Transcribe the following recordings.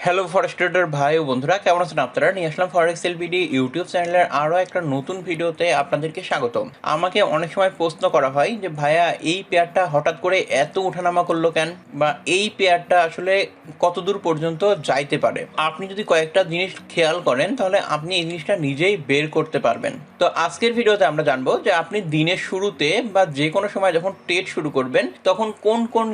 Hello ফরেক্স tedder ভাই ও বন্ধুরা, কেমন আছেন আপনারা? নিয়ে আসলাম ফরেক্স হেল্প বিডি ইউটিউব চ্যানেলের আরও একটা নতুন ভিডিওতে আপনাদেরকে স্বাগতম। আমাকে অনেক সময় প্রশ্ন করা হয় যে ভাইয়া এই পেয়ারটা হঠাৎ করে এত ওঠানামা করলো কেন, বা এই পেয়ারটা আসলে কত দূর পর্যন্ত যাইতে পারে। আপনি যদি কয়েকটা জিনিস খেয়াল করেন তাহলে আপনি এই জিনিসটা নিজেই বের করতে পারবেন। তো আজকের ভিডিওতে আমরা জানবো যে আপনি দিনের শুরুতে বা যে কোনো সময় যখন ট্রেড শুরু করবেন তখন কোন কোন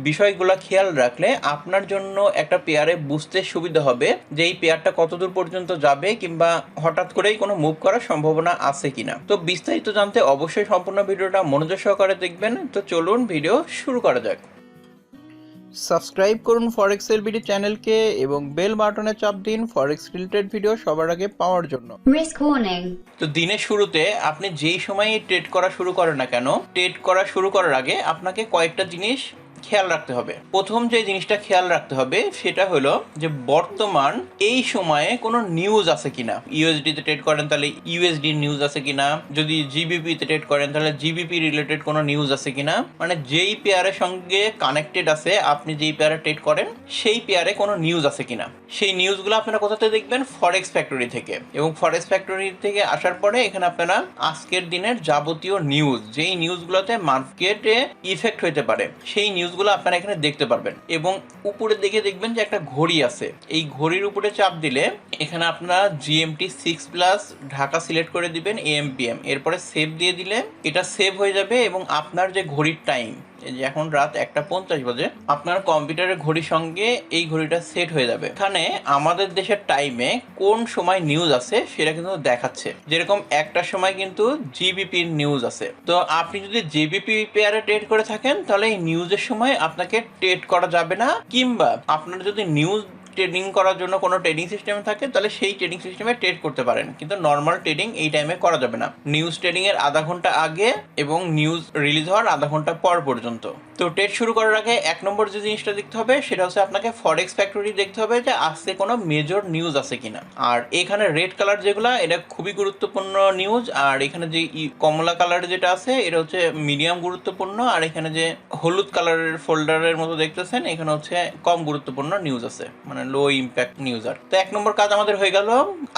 বিষয়গুলো খেয়াল রাখলে আপনার জন্য একটা পেয়ারে বুঝতে সুবিধা হবে যে এই পেয়ারটা কতদূর পর্যন্ত যাবে, কিংবা হঠাৎ করেই কোনো মুভ করার সম্ভাবনা আছে কিনা। তো বিস্তারিত জানতে অবশ্যই সম্পূর্ণ ভিডিওটা মনোযোগ সহকারে দেখবেন। তো চলুন ভিডিও শুরু করা যাক। সাবস্ক্রাইব করুন ফরেক্স হেল্প বিডি চ্যানেলকে এবং বেল বাটনে চাপ দিন ফরেক্স রিলেটেড ভিডিও সবার আগে পাওয়ার জন্য। Risk warning. তো দিনের শুরুতে আপনি যেই সময় ট্রেড করা শুরু করেন না কেন, ট্রেড করা শুরু করার আগে আপনাকে কয়েকটা জিনিস খেয়াল রাখতে হবে। প্রথম যে জিনিসটা খেয়াল রাখতে হবে সেটা হলো যে বর্তমান এই সময়ে কোনো নিউজ আছে কিনা। ইউএসডি তে ট্রেড করেন তাহলে ইউএসডি নিউজ আছে কিনা, যদি জিবিপি তে ট্রেড করেন তাহলে জিবিপি রিলেটেড কোনো নিউজ আছে কিনা, মানে যেই পেয়ারের সঙ্গে কানেক্টেড আছে আপনি যেই পেয়ারে ট্রেড করেন সেই পেয়ারে কোনো নিউজ আছে কিনা। সেই নিউজগুলো আপনারা কোথা থেকে দেখবেন? ফরেক্স ফ্যাক্টরি থেকে। এবং ফরেক্স ফ্যাক্টরি থেকে আসার পরে এখানে আপনারা আজকের দিনের যাবতীয় নিউজ, যেই নিউজগুলোতে মার্কেটে ইফেক্ট হইতে পারে, সেই নিউজগুলো আপনারা এখানে দেখতে পারবেন। এবং উপরের দিকে দেখবেন যে একটা ঘড়ি আছে, এই ঘড়ির উপরে চাপ দিলে এখানে আপনারা জিএমটি 6+ ঢাকা সিলেক্ট করে দিবেন, এএমপিএম, এরপরে সেভ দিয়ে দিলে এটা সেভ হয়ে যাবে। এবং আপনার যে ঘড়ির টাইম, এই যে এখন রাত 1:50 বাজে, আপনার কম্পিউটারের ঘড়ির সঙ্গে এই ঘড়িটা সেট হয়ে যাবে। এখানে আমাদের দেশের টাইমে কোন সময় নিউজ আছে সেটা কিন্তু দেখাচ্ছে। যেরকম একটার সময় কিন্তু জিবিপির নিউজ আছে। তো আপনি যদি জিবিপি পেয়ারে ট্রেড করে থাকেন তাহলে এই নিউজের সময় আপনাকে ট্রেড করা যাবে না, কিংবা আপনার যদি নিউজ ট্রেডিং করার জন্য কোনো ট্রেডিং সিস্টেম থাকে তাহলে সেই ট্রেডিং সিস্টেমে ট্রেড করতে পারেন, কিন্তু নর্মাল ট্রেডিং এই টাইমে করা যাবে না। নিউজ ট্রেডিং এর আধা ঘন্টা আগে এবং নিউজ রিলিজ হওয়ার আধা ঘন্টা পর পর্যন্ত। তো ট্রেড শুরু করার আগে এক নম্বর যে জিনিসটা দেখতে হবে সেটা হচ্ছে আপনাকে ফরেক্স ফ্যাক্টরি দেখতে হবে যে আজকে কোনো মেজর নিউজ আছে কিনা। আর এখানে রেড কালার যেগুলো, এটা খুবই গুরুত্বপূর্ণ নিউজ। আর এখানে যে কমলা কালার যেটা আছে এটা হচ্ছে মিডিয়াম গুরুত্বপূর্ণ। আর এখানে যে হলুদ কালারের ফোল্ডারের মতো দেখতেছেন এখানে হচ্ছে কম গুরুত্বপূর্ণ নিউজ আছে, মানে লো ইম্প্যাক্ট নিউজ। আর তো এক নম্বর কাজ আমাদের হয়ে গেল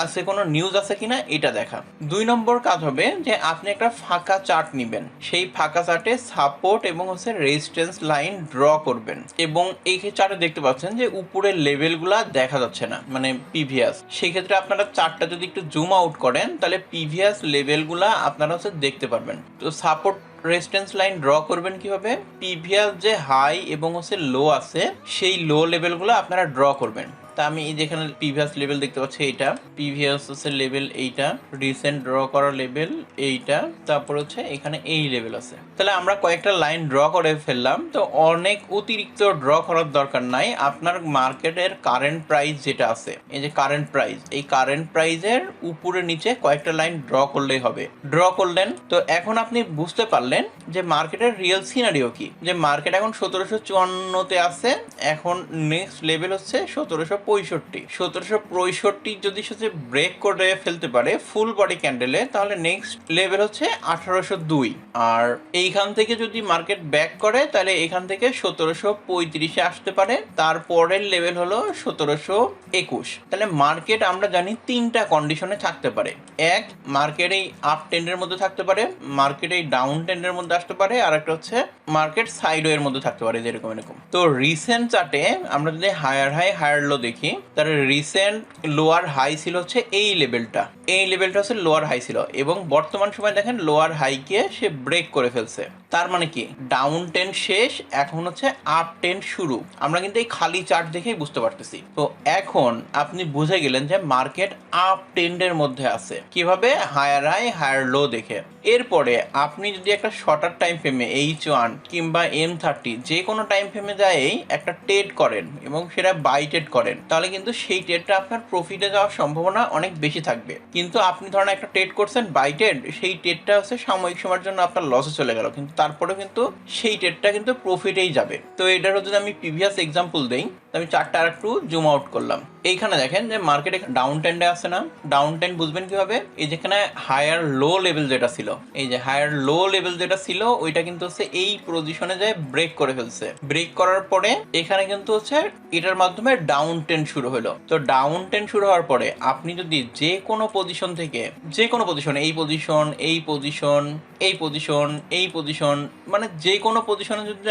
আজকে কোনো নিউজ আছে কিনা এটা দেখা। দুই নম্বর কাজ হবে যে আপনি একটা ফাঁকা চার্ট নেবেন, সেই ফাঁকা চার্টে সাপোর্ট এবং হচ্ছে রেজিস্ট্যান্স লাইন ড্র করবেন। এবং এই চার্টে দেখতে পাচ্ছেন যে উপরের লেভেলগুলা দেখা যাচ্ছে না, মানে প্রিভিয়াস। সেই ক্ষেত্রে আপনারা চার্টটা যদি একটু জুম আউট করেন তাহলে প্রিভিয়াস লেভেলগুলা আপনারা হচ্ছে দেখতে পারবেন। তো সাপোর্ট রেজিস্ট্যান্স লাইন ড্র করবেন কিভাবে? প্রিভিয়াস যে হাই এবং হচ্ছে লো আছে সেই লো লেভেলগুলো আপনারা ড্র করবেন। তা আমি এই যেখানে প্রিভিয়াস লেভেল দেখতে পাচ্ছি, এইটা প্রিভিয়াস হচ্ছে লেভেল, এইটা রিসেন্ট ড্র করা লেভেল এইটা, তারপর হচ্ছে এখানে এই লেভেল আছে। তাহলে আমরা কয়েকটা লাইন ড্র করে ফেললাম। তো অনেক অতিরিক্ত ড্র করার দরকার নাই। আপনার মার্কেটের কারেন্ট প্রাইস যেটা আছে, এই যে কারেন্ট প্রাইস, এই কারেন্ট প্রাইসের উপরে নিচে কয়েকটা লাইন ড্র করলেই হবে। ড্র করলেন, তো এখন আপনি বুঝতে পারলেন যে মার্কেটের রিয়েল সিনারিও কি। যে মার্কেট এখন 1754-তে আছে, এখন নেক্সট লেভেল হচ্ছে 1765। 1765 যদি সে ব্রেক করে ফেলতে পারে ফুল বডি ক্যান্ডেলে তাহলে নেক্সট লেভেল হচ্ছে 1802। আর এইখান থেকে যদি মার্কেট ব্যাক করে তাহলে এখান থেকে 1735-এ আসতে পারে। তারপরের লেভেল হলো 1721। তাহলে মার্কেট আমরা জানি তিনটা কন্ডিশনে থাকতে পারে। এক, মার্কেট এই আপ ট্রেন্ডের মধ্যে থাকতে পারে, মার্কেট এই ডাউন ট্রেন্ডের মধ্যে আসতে পারে, আর একটা হচ্ছে মার্কেট সাইডওয়ের মধ্যে থাকতে পারে, যেরকম এরকম। তো রিসেন্ট চার্টে আমরা যদি হায়ার হাই হায়ার লো দেখি, তাহলে রিসেন্ট লোয়ার হাই ছিল হচ্ছে এই লেভেলটা, এই লেভেলটা হচ্ছে লোয়ার হাই ছিল। এবং বর্তমান সময় দেখেন লোয়ার হাইকে সে ব্রেক করে ফেলছে। তার মানে কি ডাউন ট্রেন্ড শেষ, এখন হচ্ছে আপ ট্রেন্ড শুরু। আমরা কিন্তু এই খালি চার্ট দেখেই বুঝতে পারতেছি। তো এখন আপনি বুঝে গেলেন যে মার্কেট আপ ট্রেন্ডের মধ্যে আছে কিভাবে? হায়ার হাই হায়ার লো দেখে। এরপরে আপনি যদি একটা শর্টার টাইম ফ্রেমে H1 কিংবা M30 যে কোনো টাইম ফ্রেমে যায় একটা ট্রেড করেন এবং সেটা বাই ট্রেড করেন, তাহলে কিন্তু সেই ট্রেডটা আপনার প্রফিটে যাওয়ার সম্ভাবনা অনেক বেশি থাকবে। কিন্তু আপনি ধরেন একটা ট্রেড করছেন বাই ট্রেড, সেই ট্রেডটা হচ্ছে সাময়িক সময়ের জন্য আপনার লসে চলে গেল, কিন্তু তারপরে কিন্তু সেই ট্রেডটা কিন্তু প্রফিটেই যাবে। তো এটারও যদি আমি প্রিভিয়াস এক্সাম্পল দেই, আমি চার্টটা আর একটু জুম আউট করলাম। এইখানে দেখেন যে মার্কেট ডাউন ট্রেন্ডে আছে না, ডাউন ট্রেন্ড বুঝবেন কিভাবে, এই যেখানে হায়ার লো লেভেল যেটা ছিল, এই যে হায়ার লো লেভেল যেটা ছিল ওইটা কিন্তু হচ্ছে এই পজিশনে যায় ব্রেক করে ফেলছে। ব্রেক করার পরে এখানে কিন্তু হচ্ছে এটার মাধ্যমে ডাউন ট্রেন্ড শুরু হলো। তো ডাউন ট্রেন্ড শুরু হওয়ার পরে আপনি যদি যে কোনো পজিশন থেকে, যে কোনো পজিশন, এই পজিশন, এই পজিশন, এই পজিশন, এই পজিশন, মানে যে কোনো পজিশনে যদি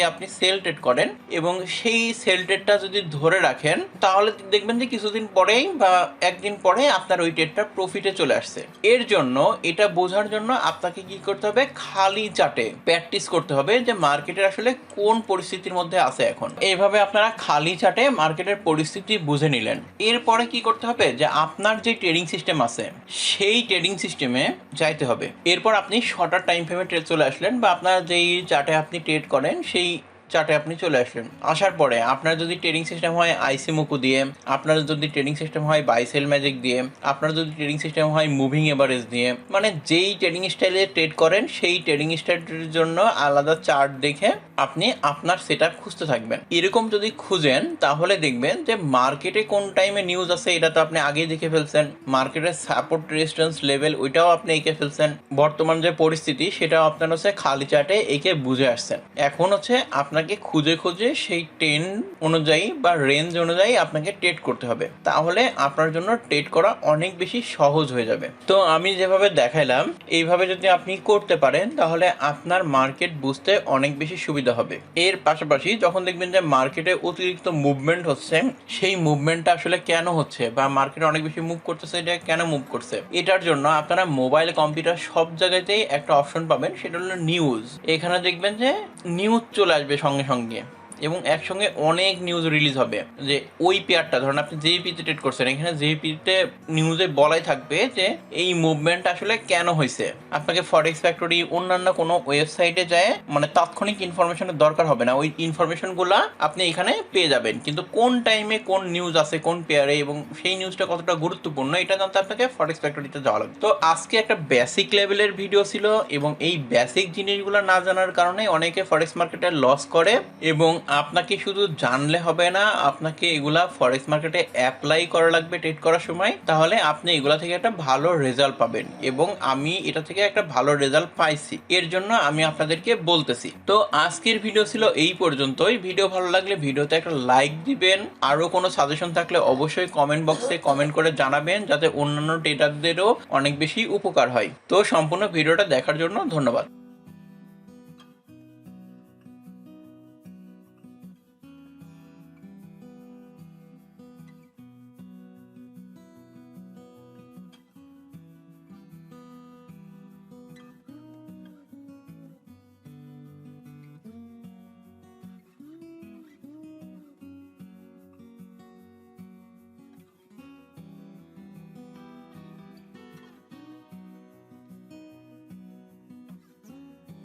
আপনি সেল ট্রেড করেন এবং সেই সেল ট্রেডটা যদি ধরে রাখেন, তাহলে দেখবেন যে কিছুদিন পরেই বা একদিন পরে আপনার ওই ট্রেডটা প্রফিটে চলে আসছে। এর জন্য এটা বোঝার জন্য আপনাকে কি করতে হবে, খালি চার্টে প্র্যাকটিস করতে হবে যে মার্কেটের আসলে কোন পরিস্থিতির মধ্যে আছে এখন। এইভাবে আপনারা খালি চার্টে মার্কেটের পরিস্থিতি বুঝে নিলেন। এরপরে কি করতে হবে, যে আপনার যে ট্রেডিং সিস্টেম আছে সেই ট্রেডিং সিস্টেমে যাইতে হবে। এরপর আপনি শর্টার টাইম ফ্রেমে ট্রেড চলে আসলেন, বা আপনার যেই চার্টে আপনি ট্রেড করেন সেই চার্টে আপনি চলে আসলেন। আসার পরে আপনার যদি ট্রেডিং সিস্টেম হয় আইসি মুকু দিয়ে, আপনার যদি ট্রেডিং সিস্টেম হয় বাই সেল ম্যাজিক দিয়ে, আপনার যদি ট্রেডিং সিস্টেম হয় মুভিং এভারেজ দিয়ে, মানে যেই ট্রেডিং স্টাইলে ট্রেড করেন সেই ট্রেডিং স্টাইলের জন্য আলাদা চার্ট দেখে আপনি আপনার সেটআপ খুঁজতে থাকবেন। এরকম যদি খুঁজেন তাহলে দেখবেন যে মার্কেটে কোন টাইমে নিউজ আছে এটা তো আপনি আগেই দেখে ফেলছেন, মার্কেটের সাপোর্ট রেজিস্ট্যান্স লেভেল ওইটাও আপনি এঁকে ফেলছেন, বর্তমান যে পরিস্থিতি সেটাও আপনার হচ্ছে খালি চার্টে এঁকে বুঝে আসছেন। এখন হচ্ছে আপনাকে খুঁজে খুঁজে সেই ট্রেন্ড অনুযায়ী বা রেঞ্জ অনুযায়ী আপনাকে ট্রেড করতে হবে, তাহলে আপনার জন্য ট্রেড করা অনেক বেশি সহজ হয়ে যাবে। তো আমি যেভাবে দেখাইলাম এইভাবে যদি আপনি করতে পারেন তাহলে আপনার মার্কেট বুঝতে অনেক বেশি সুবিধা হবে। এর পাশাপাশি যখন দেখবেন যে মার্কেটে অতিরিক্ত মুভমেন্ট হচ্ছে, সেই মুভমেন্টটা আসলে কেন হচ্ছে বা মার্কেটে অনেক বেশি মুভ করতেছে, এটা কেন মুভ করছে, এটার জন্য আপনারা মোবাইল কম্পিউটার সব জায়গাতেই একটা অপশন পাবেন, সেটা হলো নিউজ। এখানে দেখবেন যে নিউজ চলে আসবে সঙ্গে সঙ্গে এবং একসঙ্গে অনেক নিউজ রিলিজ হবে। যে ওই পেয়ারটা ধরুন আপনি জেপিতে ট্রেড করছেন, এখানে জেপিতে নিউজে বলাই থাকবে যে এই মুভমেন্ট আসলে কেন হয়েছে। আপনাকে ফরেক্স ফ্যাক্টরি অন্যান্য কোনো ওয়েবসাইটে যায় মানে তাৎক্ষণিক ইনফরমেশনের দরকার হবে না, ওই ইনফরমেশনগুলো আপনি এখানে পেয়ে যাবেন। কিন্তু কোন টাইমে কোন নিউজ আছে কোন পেয়ারে এবং সেই নিউজটা কতটা গুরুত্বপূর্ণ এটা জানতে আপনাকে ফরেক্স ফ্যাক্টরিতে যাওয়া লাগবে। তো আজকে একটা বেসিক লেভেলের ভিডিও ছিল এবং এই বেসিক জিনিসগুলো না জানার কারণে অনেকে ফরেক্স মার্কেটে লস করে, এবং আপনাকে শুধু জানলে হবে না, আপনাকে এগুলা ফরেক্স মার্কেটে অ্যাপ্লাই করা লাগবে ট্রেড করার সময়, তাহলে আপনি এগুলা থেকে একটা ভালো রেজাল্ট পাবেন। এবং আমি এটা থেকে একটা ভালো রেজাল্ট পাইছি, এর জন্য আমি আপনাদেরকে বলতেছি। তো আজকের ভিডিও ছিল এই পর্যন্তই। ভিডিও ভালো লাগলে ভিডিওতে একটা লাইক দিবেন, আরো কোনো সাজেশন থাকলে অবশ্যই কমেন্ট বক্সে কমেন্ট করে জানাবেন, যাতে অন্যান্য ট্রেডারদেরও অনেক বেশি উপকার হয়। তো সম্পূর্ণ ভিডিওটা দেখার জন্য ধন্যবাদ।